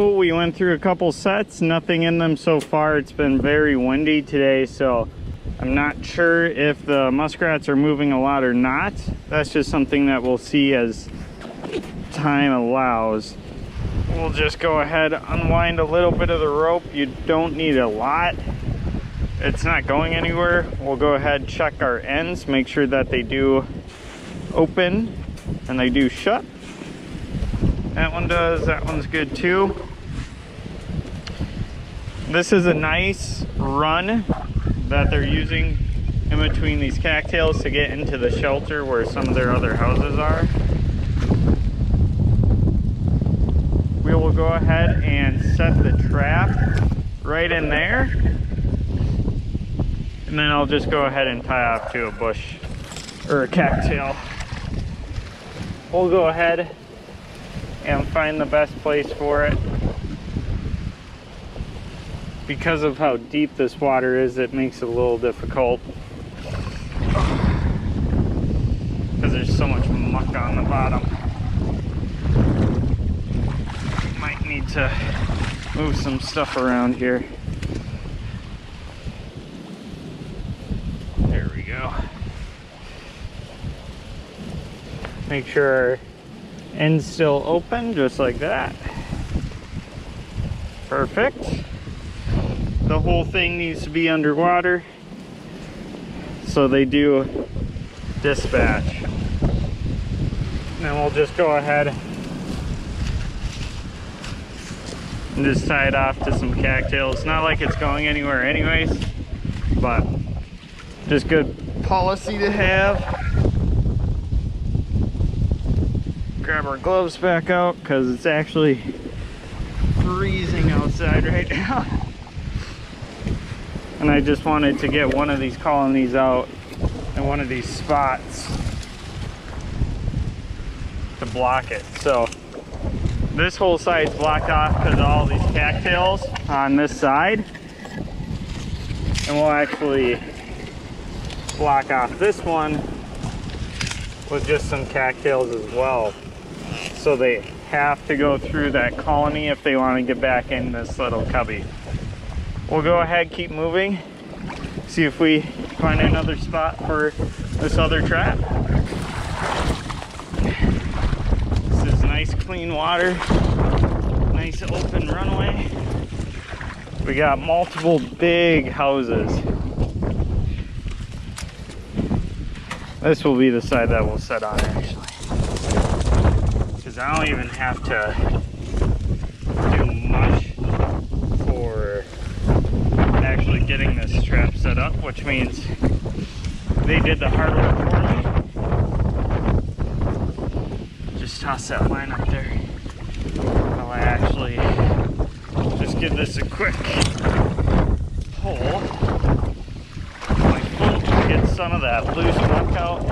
We went through a couple sets, nothing in them so far. It's been very windy today, so I'm not sure if the muskrats are moving a lot or not. That's just something that we'll see as time allows. We'll just go ahead, unwind a little bit of the rope. You don't need a lot. It's not going anywhere. We'll go ahead, check our ends, make sure that they do open and they do shut. That one does, that one's good too. This is a nice run that they're using in between these cattails to get into the shelter where some of their other houses are. We will go ahead and set the trap right in there. And then I'll just go ahead and tie off to a bush or a cattail. We'll go ahead and find the best place for it. Because of how deep this water is, it makes it a little difficult. Because there's so much muck on the bottom. Might need to move some stuff around here. There we go. Make sure our end's still open, just like that. Perfect. The whole thing needs to be underwater, so they do dispatch. And then we'll just go ahead and just tie it off to some cattails. Not like it's going anywhere anyways, but just good policy to have. Grab our gloves back out because it's actually freezing outside right now. And I just wanted to get one of these colonies out in one of these spots to block it. So this whole side's blocked off because of all these cattails on this side. And we'll actually block off this one with just some cattails as well. So they have to go through that colony if they want to get back in this little cubby. We'll go ahead, keep moving, see if we find another spot for this other trap. This is nice clean water, nice open runway. We got multiple big houses. This will be the side that we'll set on actually. Because I don't even have to do much for actually getting this trap set up, which means they did the hard work for me. Just toss that line up there while I actually just give this a quick pull. My foot to get some of that loose muck out.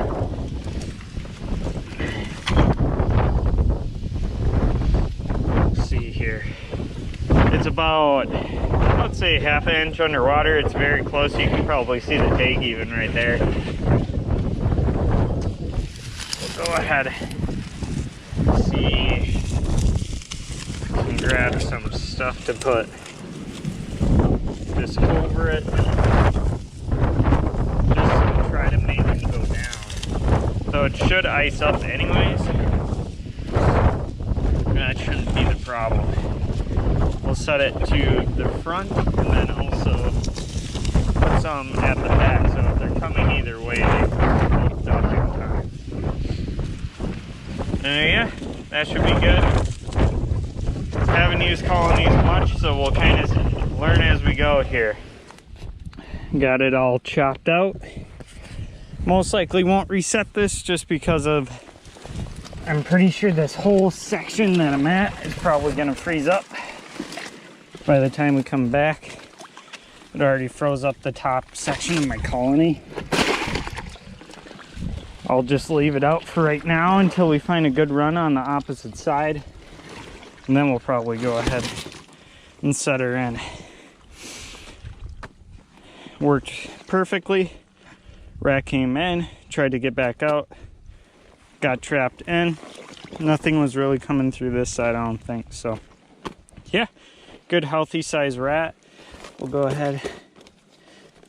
Let's see here. It's about, let's say, half an inch underwater. It's very close. You can probably see the take even right there. We'll go ahead and see if I can grab some stuff to put this over it. Just to try to make it go down. So it should ice up anyways. That shouldn't be the problem. We'll set it to the front and then also put some at the back, so if they're coming either way, they can both duck in time. Yeah, that should be good. Haven't used colonies much, so we'll kind of learn as we go here. Got it all chopped out. Most likely won't reset this just because of, I'm pretty sure this whole section that I'm at is probably gonna freeze up. By the time we come back, it already froze up the top section of my colony. I'll just leave it out for right now until we find a good run on the opposite side. And then we'll probably go ahead and set her in. Worked perfectly. Rat came in, tried to get back out, got trapped in. Nothing was really coming through this side, I don't think, so yeah, good healthy size rat. We'll go ahead,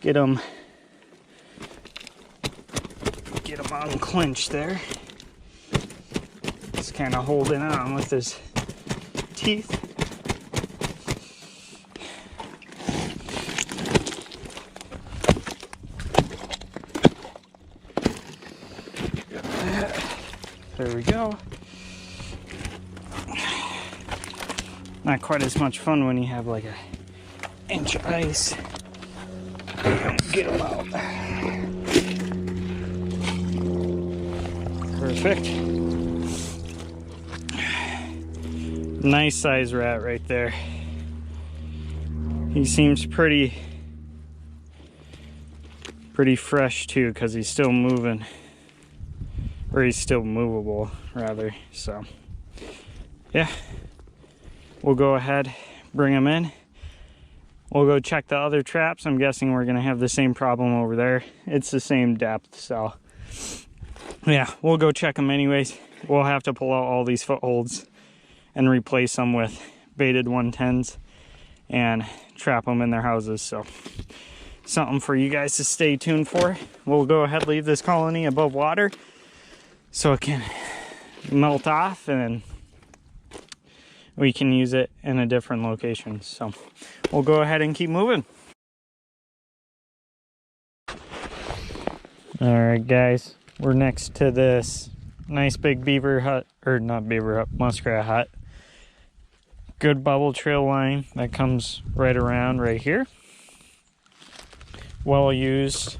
get him unclinched there. Just kind of holding on with his teeth. There we go. Not quite as much fun when you have like an inch of ice. Get them out. Perfect. Nice size rat right there. He seems pretty fresh too, because he's still moving. Or he's still movable, rather. So, yeah. We'll go ahead, bring him in. We'll go check the other traps. I'm guessing we're going to have the same problem over there. It's the same depth, so... yeah, we'll go check them anyways. We'll have to pull out all these footholds and replace them with baited 110s and trap them in their houses. So, something for you guys to stay tuned for. We'll go ahead, leave this colony above water so it can melt off, and we can use it in a different location. So we'll go ahead and keep moving. All right, guys, we're next to this nice big beaver hut, or not beaver hut, muskrat hut. Good bubble trail line that comes right around right here. Well used.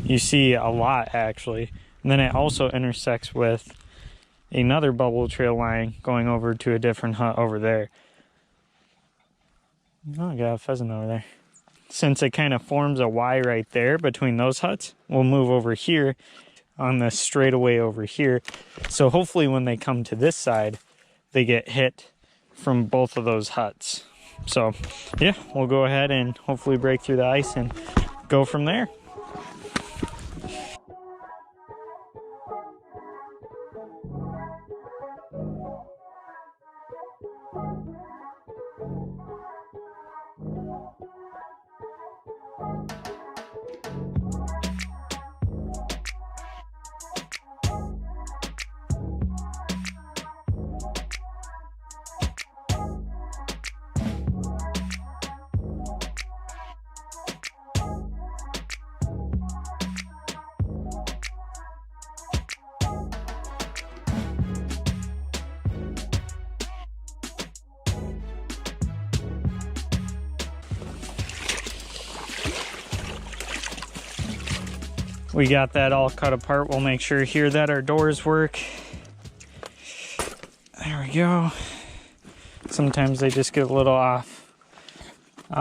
You see a lot, actually. And then it also intersects with another bubble trail line going over to a different hut over there. Oh, I got a pheasant over there. Since it kind of forms a Y right there between those huts, we'll move over here on the straightaway over here. So hopefully when they come to this side, they get hit from both of those huts. So yeah, we'll go ahead and hopefully break through the ice and go from there. We got that all cut apart. We'll make sure here that our doors work. There we go. Sometimes they just get a little off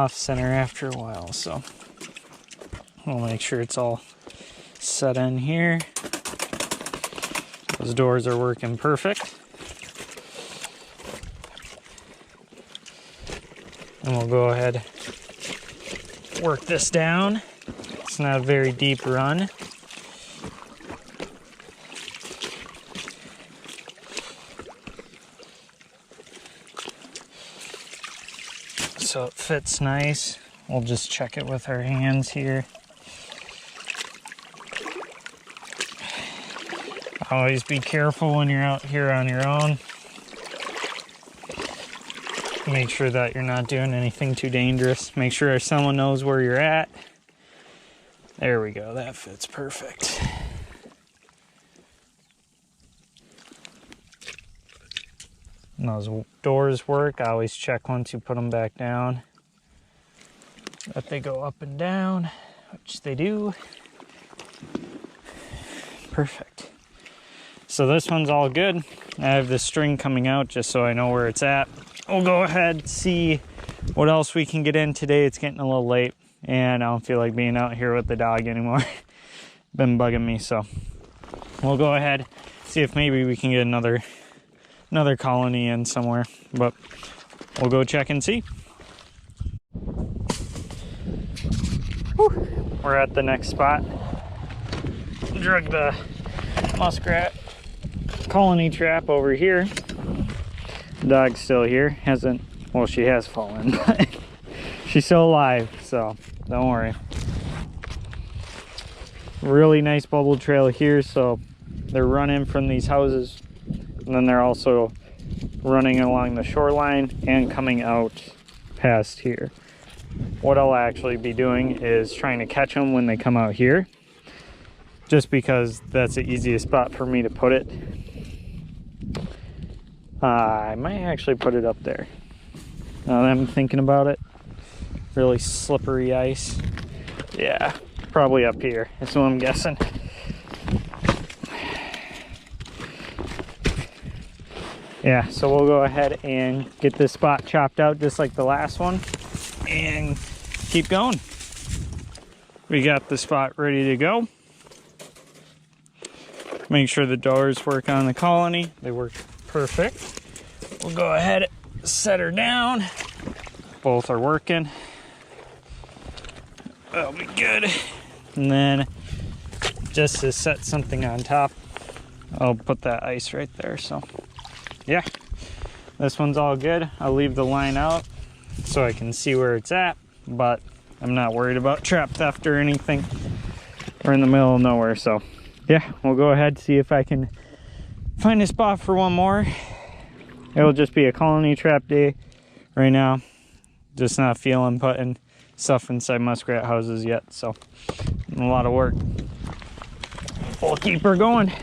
center after a while, so we'll make sure it's all set in here. Those doors are working perfect. And we'll go ahead, work this down. It's not a very deep run. So it fits nice. We'll just check it with our hands here. Always be careful when you're out here on your own. Make sure that you're not doing anything too dangerous. Make sure someone knows where you're at. There we go, that fits perfect. And those doors work. I always check once you put them back down that they go up and down, which they do. Perfect. So this one's all good. I have the string coming out just so I know where it's at. We'll go ahead and see what else we can get in today. It's getting a little late and I don't feel like being out here with the dog anymore. Been bugging me, so we'll go ahead, see if maybe we can get another colony in somewhere, but we'll go check and see. Whew. We're at the next spot. Drug the muskrat colony trap over here. The dog's still here, hasn't Well, she has fallen, but she's still alive, so don't worry. Really nice bubble trail here, so they're running from these houses, and then they're also running along the shoreline and coming out past here. What I'll actually be doing is trying to catch them when they come out here, just because that's the easiest spot for me to put it. I might actually put it up there. Now that I'm thinking about it, really slippery ice. Yeah, probably up here. That's what I'm guessing. Yeah, so we'll go ahead and get this spot chopped out just like the last one and keep going. We got the spot ready to go. Make sure the doors work on the colony. They work perfect. We'll go ahead and set her down. Both are working. That'll be good. And then just to set something on top, I'll put that ice right there. So yeah, this one's all good. I'll leave the line out so I can see where it's at, but I'm not worried about trap theft or anything. We're in the middle of nowhere, so yeah, we'll go ahead and see if I can find a spot for one more. It'll just be a colony trap day right now. Just not feeling putting stuff inside muskrat houses yet, so a lot of work. We'll keep her going.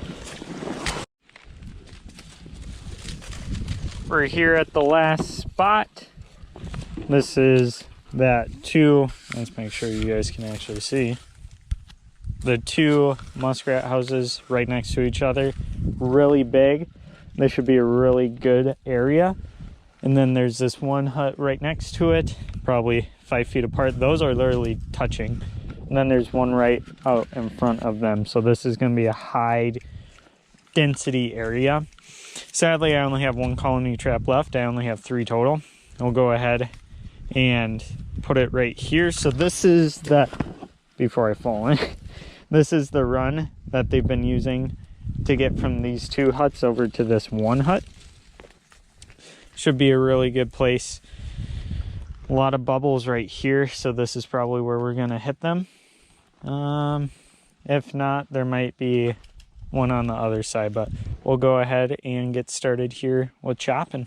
We're here at the last spot. This is that let's make sure you guys can actually see. The two muskrat houses right next to each other, really big. This should be a really good area. And then there's this one hut right next to it, probably 5 feet apart. Those are literally touching. And then there's one right out in front of them. So this is going to be a high density area. Sadly, I only have one colony trap left. I only have 3 total. We'll go ahead and put it right here. So this is the, before I fall in, this is the run that they've been using to get from these 2 huts over to this one hut. Should be a really good place. A lot of bubbles right here, so this is probably where we're gonna hit them. If not, there might be one on the other side, but we'll go ahead and get started here with chopping.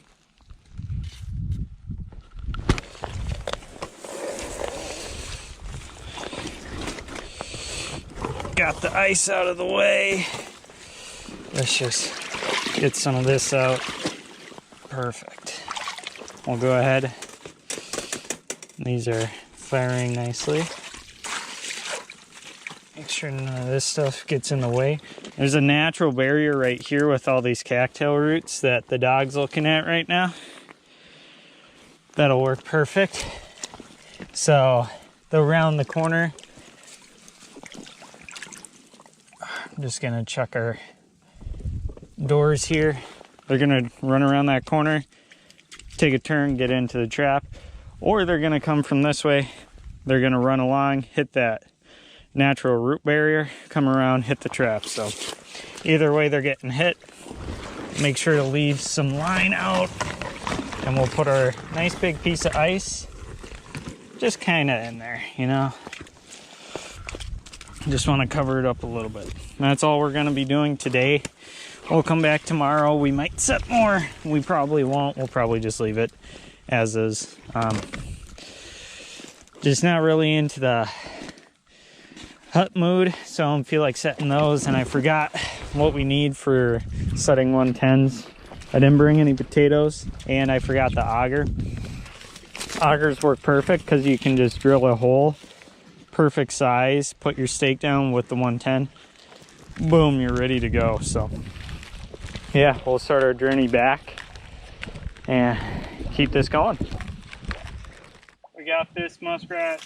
Got the ice out of the way. Let's just get some of this out. Perfect. We'll go ahead. These are firing nicely. Make sure none of this stuff gets in the way. There's a natural barrier right here with all these cattail roots that the dog's looking at right now. That'll work perfect. So they'll round the corner. I'm just gonna check our doors here. They're gonna run around that corner, take a turn, get into the trap, or they're gonna come from this way. They're gonna run along, hit that natural root barrier, come around, hit the trap. So either way they're getting hit. Make sure to leave some line out, and we'll put our nice big piece of ice just kind of in there, you know. Just want to cover it up a little bit. That's all we're going to be doing today. We'll come back tomorrow. We might set more. We probably won't. We'll probably just leave it as is. Just not really into the hut mood, so I don't feel like setting those. And I forgot what we need for setting 110s. I didn't bring any potatoes, and I forgot the auger. Augers work perfect because you can just drill a hole, perfect size, put your stake down with the 110, boom, you're ready to go. So yeah, we'll start our journey back and keep this going. We got this muskrat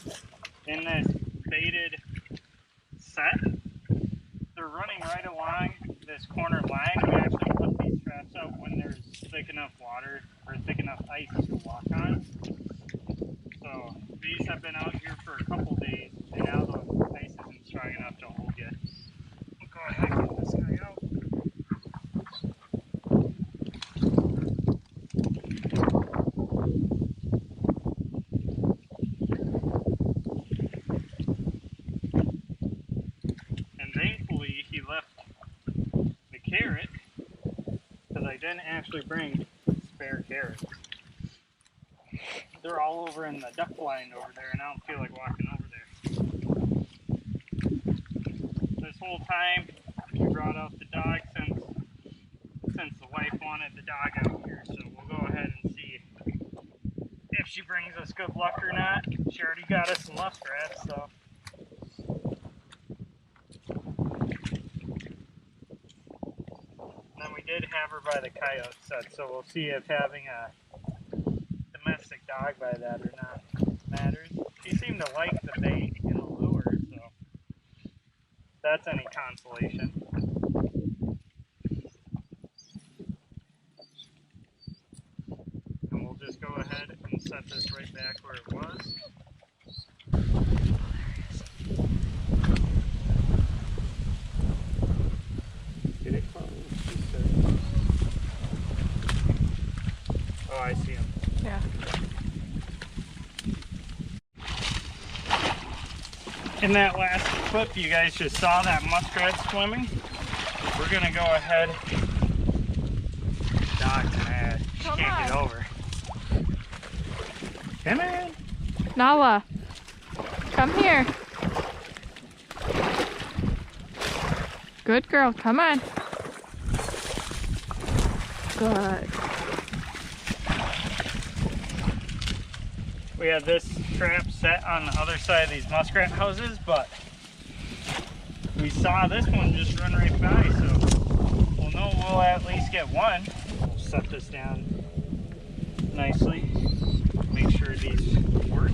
in this baited set. They're running right along this corner line. We actually put these traps out when there's thick enough water or thick enough ice to walk on. So these have been out here for a couple days, and now the ice isn't strong enough to hold yet. We'll go ahead and get this guy out. didn't actually bring spare carrots. They're all over in the duck blind over there, and I don't feel like walking over there. This whole time, we brought out the dog since the wife wanted the dog out here, so we'll go ahead and see if she brings us good luck or not. She already got us some muskrats, so. And then we did have her by the coyote set, so we'll see if having a domestic dog by that or not matters. She seemed to like the bait in the lure, so that's any consolation. And we'll just go ahead and set this right back where it was. Get it close. Oh, I see him. Yeah. In that last clip, you guys just saw that muskrat swimming. We're gonna go ahead. Dog's mad. She can't get over. Come on. Nala, come here. Good girl, come on. Good. We had this trap set on the other side of these muskrat houses, but we saw this one just run right by, so we'll know we'll at least get one. We'll set this down nicely, make sure these work.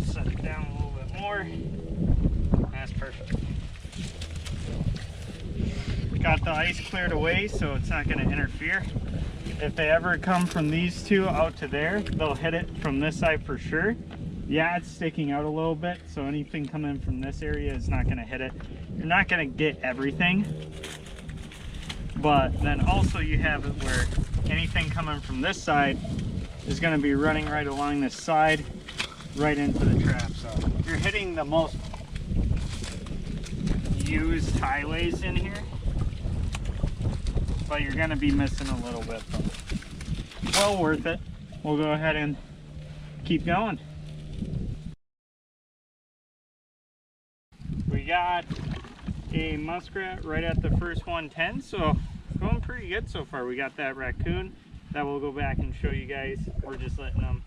Set it down a little bit more. That's perfect. Got the ice cleared away so it's not going to interfere. If they ever come from these two out to there, they'll hit it from this side for sure. Yeah, it's sticking out a little bit, so anything coming from this area is not going to hit it. You're not going to get everything, but then also you have it where anything coming from this side is going to be running right along this side right into the trap. So you're hitting the most used highways in here, but you're going to be missing a little bit. Well worth it. We'll go ahead and keep going. We got a muskrat right at the first 110, so going pretty good so far. We got that raccoon that we'll go back and show you guys. We're just letting them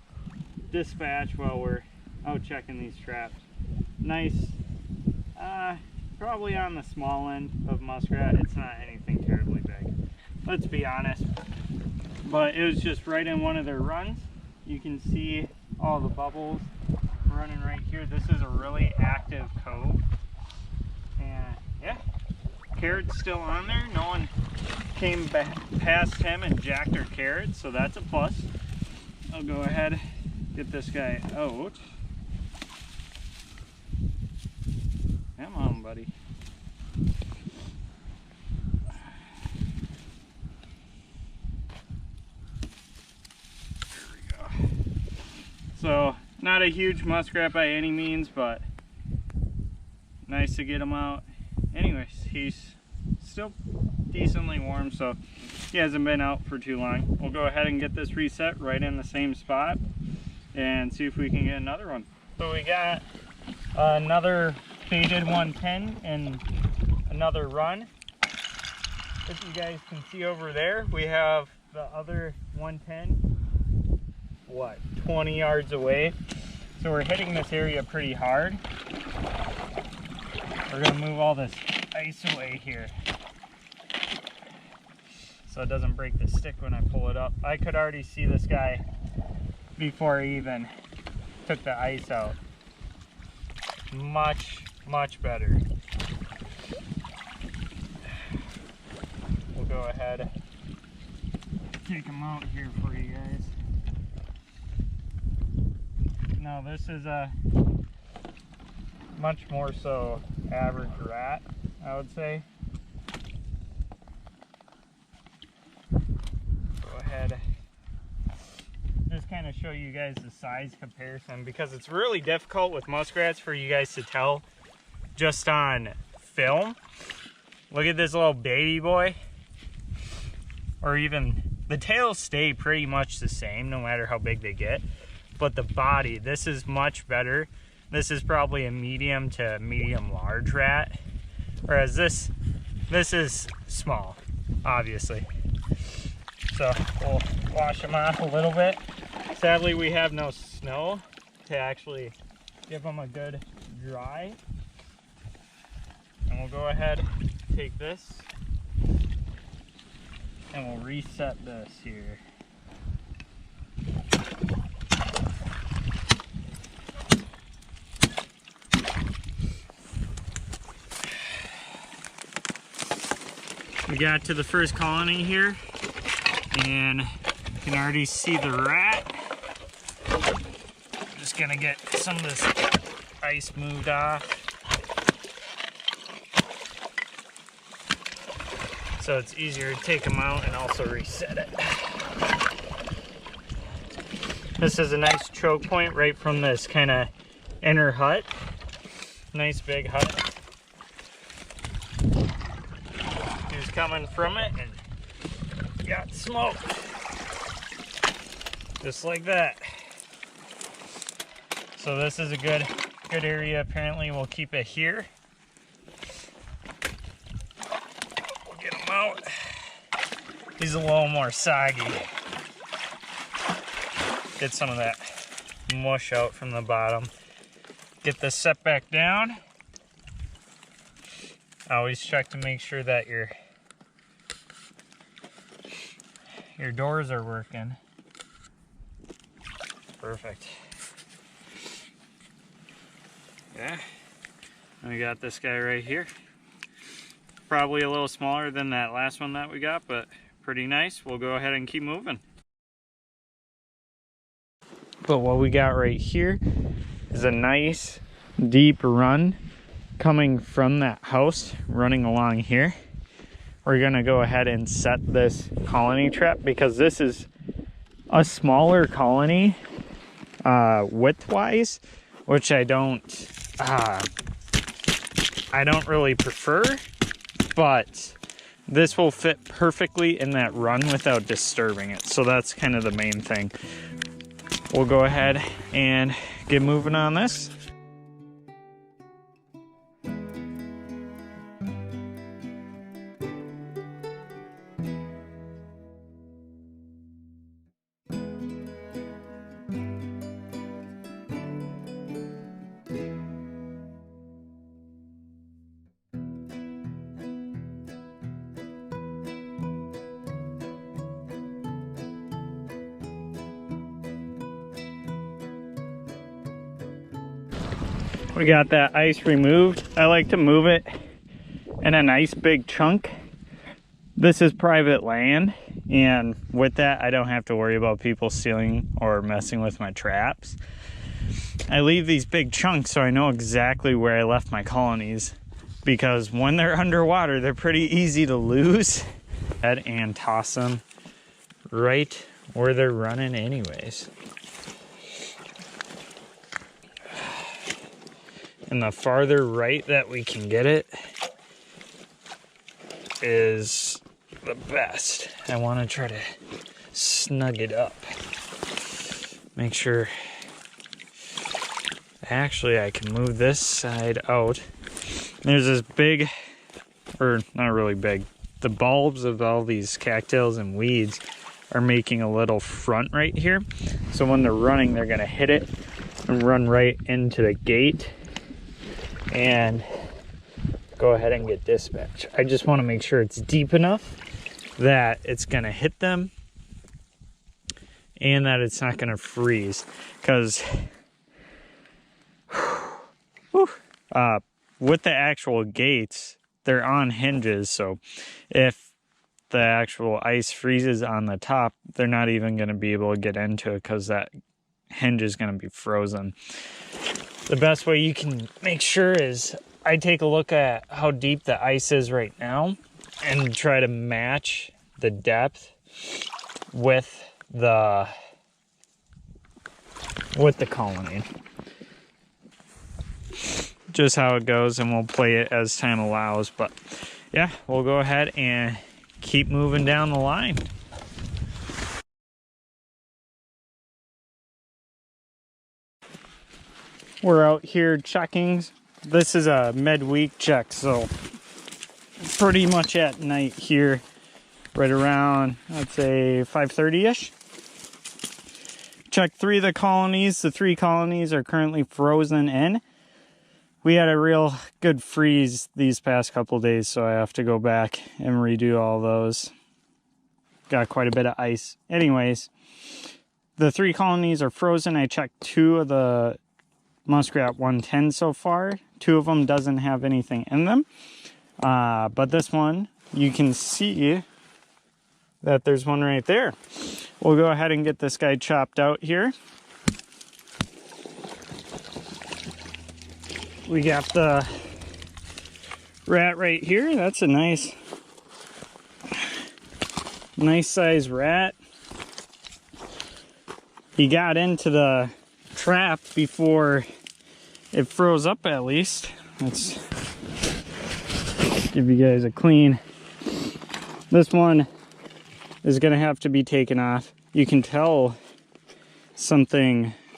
dispatch while we're out checking these traps. Nice, probably on the small end of muskrat. It's not anything terribly big, let's be honest, but it was just right in one of their runs. You can see all the bubbles running right here. This is a really active cove, and yeah, carrot's still on there. No one came back past him and jacked their carrots, so that's a plus. I'll go ahead, get this guy out. Come on, buddy. So, not a huge muskrat by any means, but nice to get him out. Anyways, he's still decently warm, so he hasn't been out for too long. We'll go ahead and get this reset right in the same spot and see if we can get another one. So we got another faded 110 and another run. If you guys can see over there, we have the other 110 what, 20 yards away. So we're hitting this area pretty hard. We're gonna move all this ice away here so it doesn't break the stick when I pull it up. I could already see this guy before I even took the ice out. Much better. We'll go ahead, take him out here for you guys. Now this is a much more so average rat, I would say. Go ahead, just kind of show you guys the size comparison, because it's really difficult with muskrats for you guys to tell just on film. Look at this little baby boy. Or even, the tails stay pretty much the same no matter how big they get. But the body, this is much better. This is probably a medium to medium large rat. Whereas this is small, obviously. So we'll wash them off a little bit. Sadly, we have no snow to actually give them a good dry. And we'll go ahead, take this, and we'll reset this here. We got to the first colony here, and you can already see the rat. I'm just gonna get some of this ice moved off, so it's easier to take them out and also reset it. This is a nice choke point right from this kind of inner hut. Nice big hut. Coming from it and got smoked just like that. So this is a good area. Apparently we'll keep it here. We'll get him out. He's a little more soggy. Get some of that mush out from the bottom. Get this set back down. Always check to make sure that your doors are working. Perfect. Yeah. And we got this guy right here. Probably a little smaller than that last one that we got, but pretty nice. We'll go ahead and keep moving. But what we got right here is a nice deep run coming from that house, running along here. We're gonna go ahead and set this colony trap because this is a smaller colony width-wise, which I don't really prefer, but this will fit perfectly in that run without disturbing it. So that's kind of the main thing. We'll go ahead and get moving on this. We got that ice removed. I like to move it in a nice big chunk. This is private land, and with that I don't have to worry about people stealing or messing with my traps. I leave these big chunks so I know exactly where I left my colonies, because when they're underwater they're pretty easy to lose. And toss them right where they're running anyways. And the farther right that we can get it is the best. I want to try to snug it up. Make sure. Actually, I can move this side out. There's this big, or not really big, the bulbs of all these cattails and weeds are making a little front right here. So when they're running, they're going to hit it and run right into the gate and go ahead and get dispatched. I just want to make sure it's deep enough that it's going to hit them and that it's not going to freeze, because with the actual gates, they're on hinges, so if the actual ice freezes on the top, they're not even going to be able to get into it because that hinge is going to be frozen. The best way you can make sure is I take a look at how deep the ice is right now and try to match the depth with the colony. Just how it goes, and we'll play it as time allows. But yeah, we'll go ahead and keep moving down the line. We're out here checking. This is a midweek check, so pretty much at night here, right around, I'd say 5:30-ish. Checked 3 of the colonies. The 3 colonies are currently frozen in. We had a real good freeze these past couple days, so I have to go back and redo all those. Got quite a bit of ice. Anyways, the 3 colonies are frozen. I checked 2 of the Muskrat 110 so far. 2 of them doesn't have anything in them. But this one, you can see that there's one right there. We'll go ahead and get this guy chopped out here. We got the rat right here. That's a nice size rat. He got into the trap before it froze up, at least. Let's give you guys a clean. This one is gonna have to be taken off. You can tell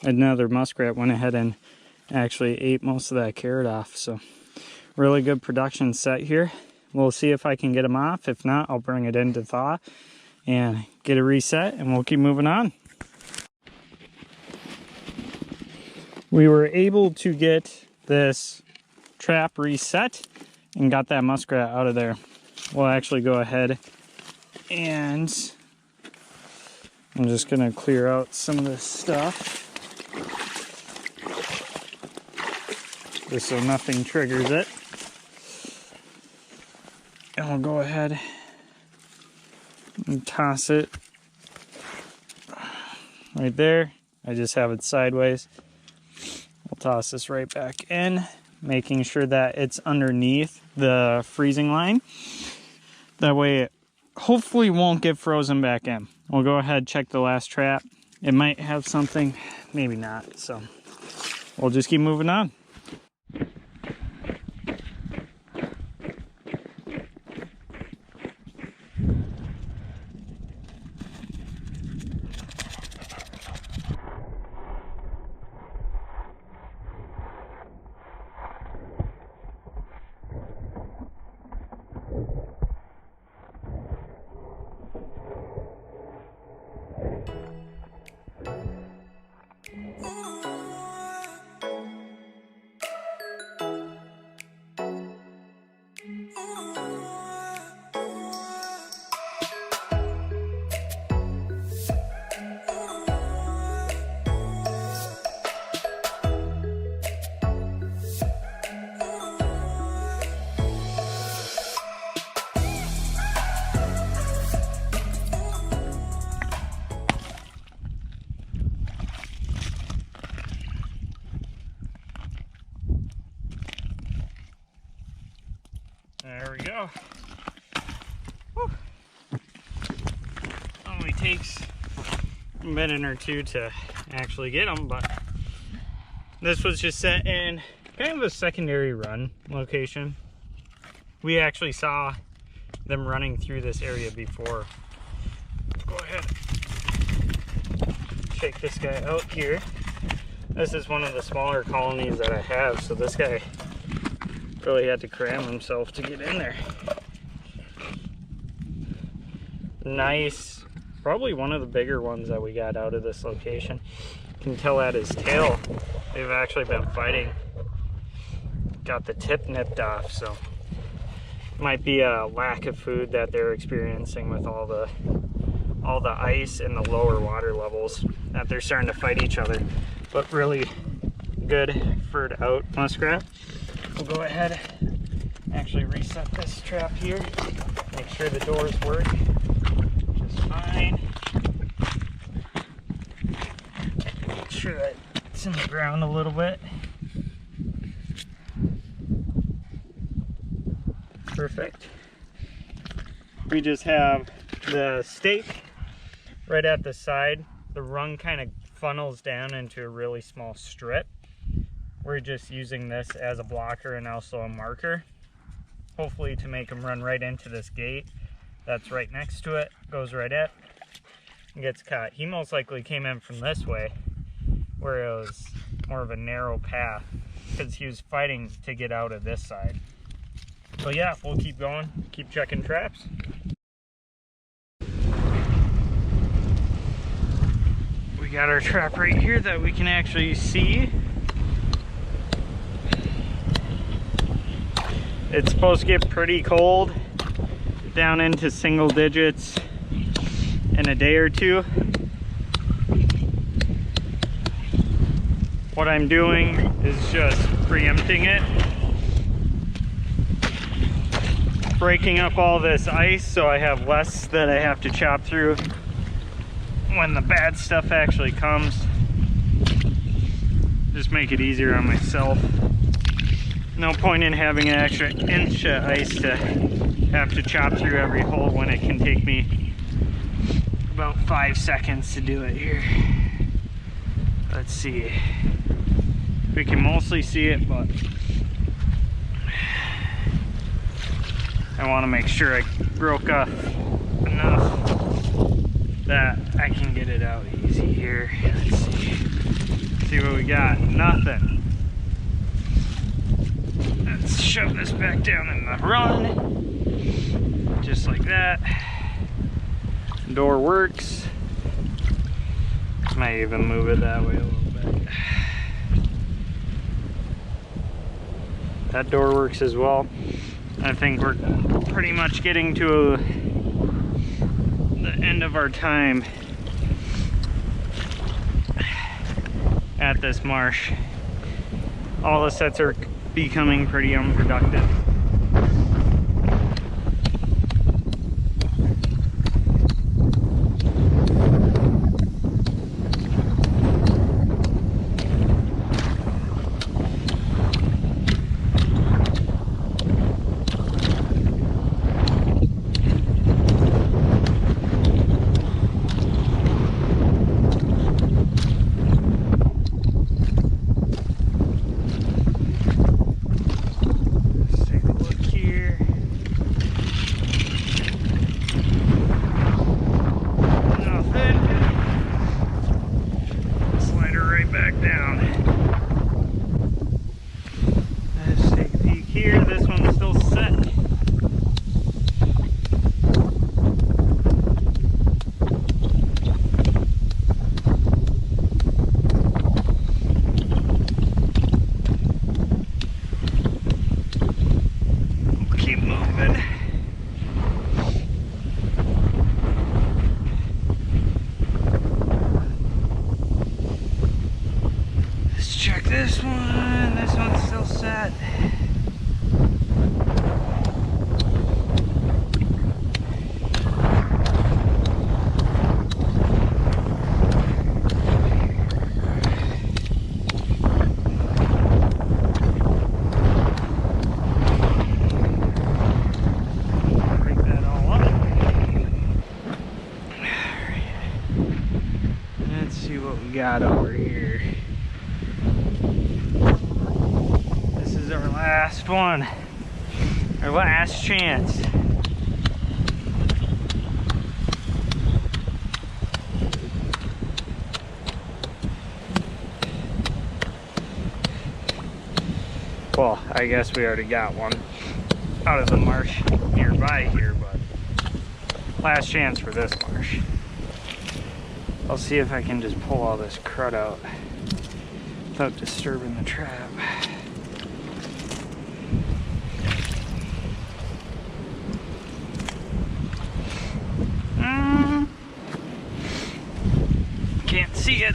another muskrat went ahead and actually ate most of that carrot off. So really good production set here. We'll see if I can get them off. If not, I'll bring it in to thaw and get a reset, and we'll keep moving on. We were able to get this trap reset and got that muskrat out of there. We'll actually go ahead and I'm just gonna clear out some of this stuff just so nothing triggers it. And we'll go ahead and toss it right there. I just have it sideways. We'll toss this right back in, making sure that it's underneath the freezing line. That way it hopefully won't get frozen back in. We'll go ahead and check the last trap. It might have something, maybe not. So we'll just keep moving on. There we go. Whew. Only takes a minute or two to actually get them, but this was just set in kind of a secondary run location. We actually saw them running through this area before. Go ahead, check this guy out here. This is one of the smaller colonies that I have, so this guy really had to cram himself to get in there. Nice, probably one of the bigger ones that we got out of this location. You can tell at his tail, they've actually been fighting. Got the tip nipped off, so might be a lack of food that they're experiencing with all the ice and the lower water levels that they're starting to fight each other. But really good furred out muskrat. We'll go ahead and actually reset this trap here. Make sure the doors work just fine. Make sure that it's in the ground a little bit. Perfect. We just have the stake right at the side. The rung kind of funnels down into a really small strip. We're just using this as a blocker and also a marker. hopefully to make him run right into this gate that's right next to it, goes right at, and gets caught. He most likely came in from this way, where it was more of a narrow path, because he was fighting to get out of this side. So yeah, we'll keep going, keep checking traps. We got our trap right here that we can actually see. It's supposed to get pretty cold, down into single digits in a day or two. What I'm doing is just preempting it, breaking up all this ice so I have less that I have to chop through when the bad stuff actually comes. Just make it easier on myself. No point in having an extra inch of ice to have to chop through every hole when it can take me about 5 seconds to do it here. Let's see. We can mostly see it, but I want to make sure I broke off enough that I can get it out easy here. Let's see. See what we got. Nothing. Let's shove this back down in the run. Just like that. Door works. Might even move it that way a little bit. That door works as well. I think we're pretty much getting to the end of our time at this marsh. All the sets are becoming pretty unproductive. This one's still set. Break that all up. Let's see what we got over here. Our last one, our last chance. Well, I guess we already got one out of the marsh nearby here, but last chance for this marsh. I'll see if I can just pull all this crud out without disturbing the trap. Can't see it.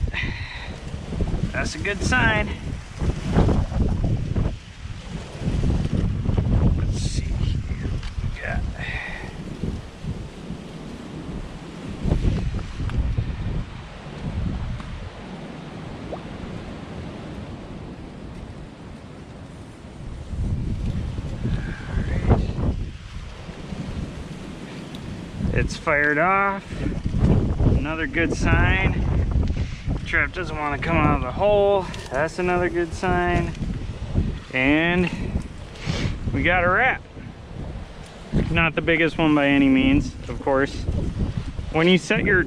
That's a good sign. Let's see here what we got. It's fired off. Another good sign. Trap doesn't want to come out of the hole. That's another good sign. And we got a rat. Not the biggest one by any means, of course. When you set your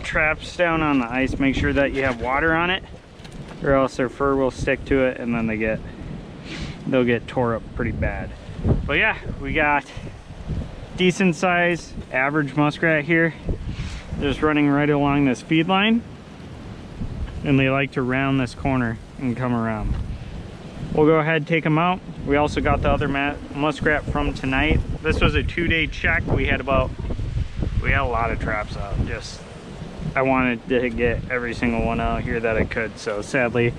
traps down on the ice, make sure that you have water on it, or else their fur will stick to it and then they'll get tore up pretty bad. But yeah, we got decent size average muskrat here, just running right along this feed line, and they like to round this corner and come around. We'll go ahead and take them out. We also got the other muskrat from tonight. This was a 2-day check. We had a lot of traps out. I wanted to get every single one out here that I could, so sadly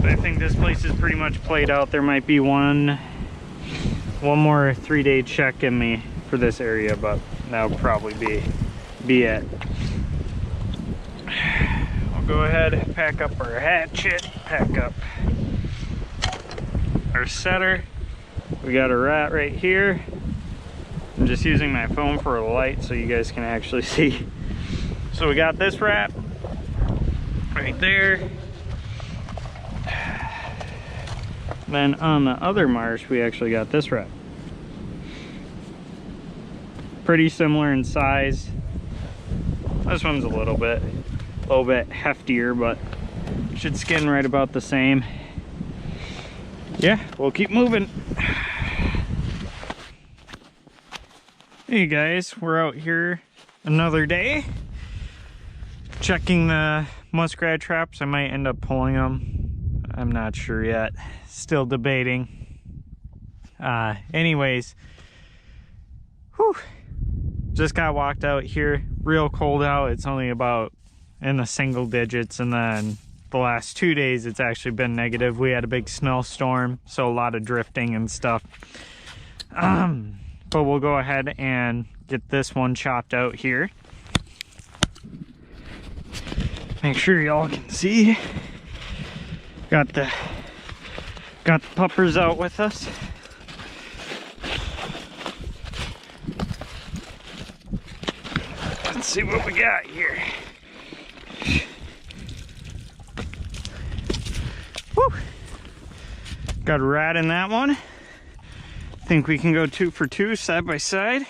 I think this place is pretty much played out. There might be one more 3-day check in me for this area, but that'll probably be it. We'll go ahead and pack up our hatchet, pack up our setter. We got a rat right here. I'm just using my phone for a light so you guys can actually see. So we got this rat right there. Then on the other marsh, we actually got this rat. Pretty similar in size. This one's a little bit heftier, but should skin right about the same. Yeah, we'll keep moving. Hey guys, we're out here another day checking the muskrat traps. I might end up pulling them. I'm not sure yet. Still debating. Anyways, whew, just got walked out here. Real cold out. It's only about in the single digits, and then the last 2 days it's actually been negative. We had a big snowstorm, so a lot of drifting and stuff. But we'll go ahead and get this one chopped out here. Make sure y'all can see. Got the puppers out with us. Let's see what we got here. Woo! Got a rat in that one. Think we can go 2 for 2 side by side.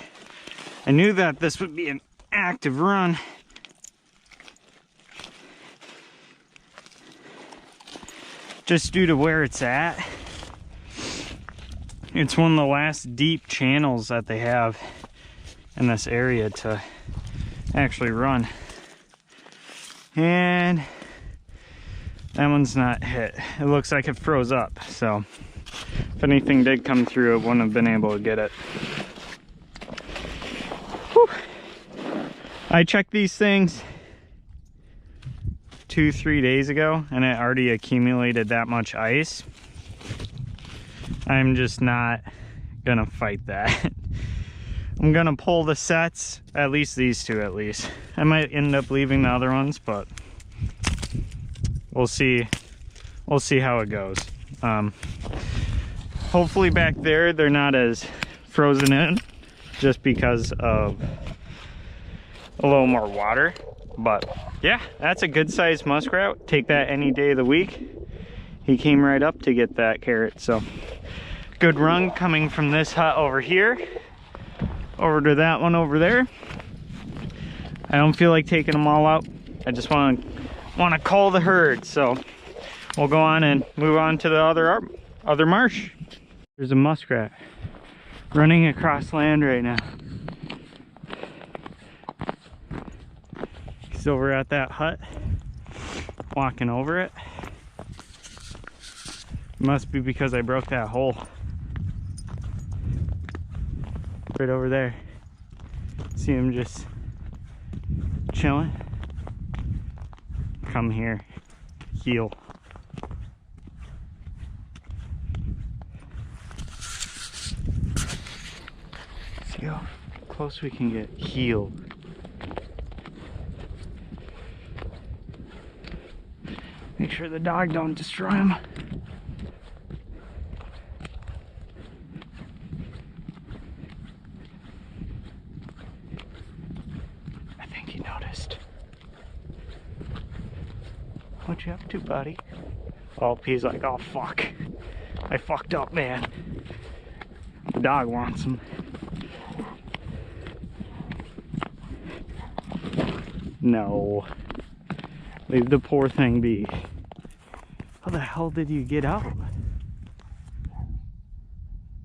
I knew that this would be an active run. Just due to where it's at. It's one of the last deep channels that they have in this area to actually run. And that one's not hit. It looks like it froze up, so if anything did come through, it wouldn't have been able to get it. Whew. I checked these things 2-3 days ago, and it already accumulated that much ice. I'm just not gonna fight that. I'm gonna pull the sets, at least these two at least. I might end up leaving the other ones, but we'll see how it goes. Hopefully back there they're not as frozen in, just because of a little more water. But yeah, that's a good sized muskrat. Take that any day of the week. He came right up to get that carrot, so good run coming from this hut over here over to that one over there. I don't feel like taking them all out. I just want to cull the herd, so we'll go on and move on to the other marsh. There's a muskrat running across land right now. He's over at that hut, walking over it. Must be because I broke that hole. Right over there. See him just chilling. Come here, heel. See how close we can get. Heel. Make sure the dog don't destroy him. I think he noticed. What you up to, buddy? Oh, he's like, oh fuck. I fucked up, man. dog wants them. No. Leave the poor thing be. How the hell did you get out?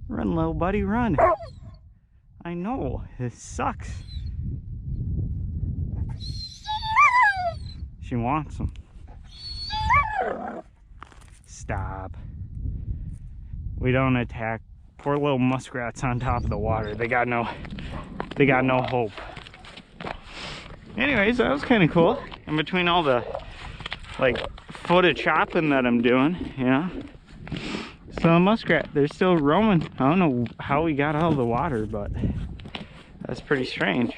Run, little buddy, run. I know, it sucks. She wants them. Stop. We don't attack poor little muskrats on top of the water. They got no hope. Anyways, that was kind of cool. In between all the like foot of chopping that I'm doing, you know. So a muskrat, they're still roaming. I don't know how we got out of the water, but that's pretty strange.